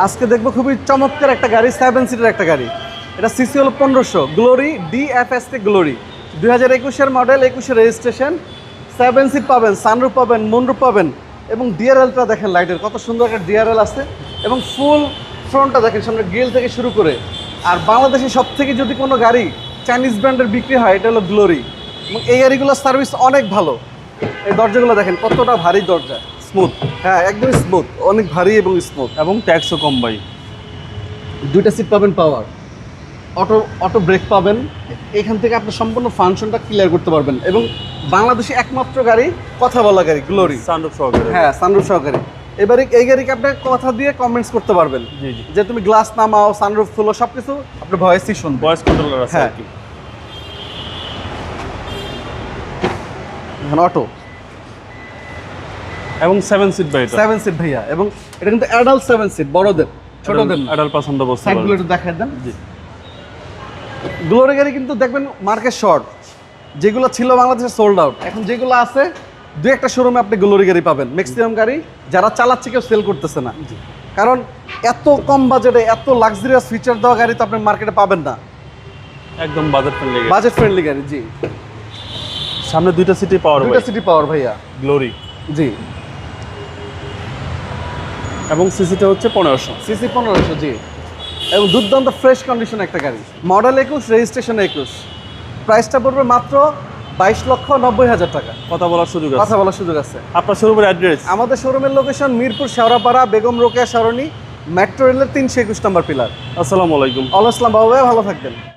আজকে দেখবো খুবই চমৎকার একটা গাড়ি, 7 সিটের একটা গাড়ি। এটা সিসি হলো 1500, গ্লোরি DFST গ্লোরি, 2021-এর মডেল, 21-এর রেজিস্ট্রেশন। 7 সিট পাবেন, সানরুফ পাবেন, মুনরুফ পাবেন, এবং ডিআরএলটা দেখেন, লাইটের কত সুন্দর একটা ডিআরএল আছে, এবং ফুল ফ্রন্টটা দেখেন, সামনে গ্রিল থেকে শুরু করে। আর বাংলাদেশে সব থেকে যদি কোনো গাড়ি চাইনিজ ব্র্যান্ডের বিক্রি হয়, এটা হলো গ্লোরি। এবং এই গাড়িগুলোর সার্ভিস অনেক ভালো। এই দরজাগুলো দেখেন কতটা ভারী দরজা, স্মুথ হ্যাঁ একদম স্মুথ, অনেক ভারী এবং স্মুথ। এবং ট্যাক্সও কম ভাই। দুইটা সিট পাবেন পাওয়ার, অটো ব্রেক পাবেন। এখান থেকে আপনি সম্পূর্ণ ফাংশনটা ক্লিয়ার করতে পারবেন। এবং বাংলাদেশে একমাত্র গাড়ি কথা বলা গাড়ি গ্লোরি, সানরুফ সহকারে। হ্যাঁ সানরুফ সহকারে। এবারে এই গাড়িকে আপনি কথা দিয়ে কমেন্টস করতে পারবেন জি জি, যে তুমি গ্লাস নামাও, সানরুফ খুলো, সবকিছু আপনি ভয়েসই শুনবেন। ভয়েস কন্ট্রোলার আছে হ্যাঁ। আর কি। এখন অটো এবং 7 সিট ভাই, এটা 7 সিট ভাইয়া, এবং এটা কিন্তু অ্যাডাল্ট 7 সিট, বড়দের, ছোটদের না। অ্যাডাল্ট পছন্দ বসতে সাইডগুলো পারবে। একটু দেখাই দেন। জি। গ্লোরি গাড়ি কিন্তু দেখবেন মার্কেট শর্ট, যেগুলো ছিল বাংলাদেশে সোল্ড আউট। এখন যেগুলো আছে দু একটা শোরুমে আপনি গ্লোরি গাড়ি পাবেন। ম্যাক্সিমাম গাড়ি যারা চালাচ্ছে কেউ সেল করতেছে না, কারণ এত কম বাজেটে এত লাক্সারিয়াস ফিচার দেওয়া গাড়ি তো আপনি মার্কেটে পাবেন না। একদম বাজেট ফ্রেন্ডলি। বাজেট ফ্রেন্ডলি গাড়ি, জি। সামনে দুইটা সিটি পাওয়ার দুইটা সিটি পাওয়ার ভাইয়া, গ্লোরি। জি। এবং সিসিটা হচ্ছে 1500। সিসি 1500, জি। এবং দুর্দান্ত ফ্রেশ কন্ডিশন একটা গাড়ি, মডেল 21, রেজিস্ট্রেশন 21। প্রাইসটা পড়বে মাত্র 22,90,000 টাকা। কথা বলার সুযোগ আছে। কথা বলার সুযোগ আছে। আপনার শোরুমের অ্যাড্রেস? আমাদের শোরুমের লোকেশন মিরপুর শেওড়াপাড়া, বেগম রোকেয়া সরণি, মেট্রো রেলের 321 নম্বর পিলার। আসসালামু আলাইকুম। আল্লাহ আসসালাম, বাবু ভাই ভালো থাকবেন।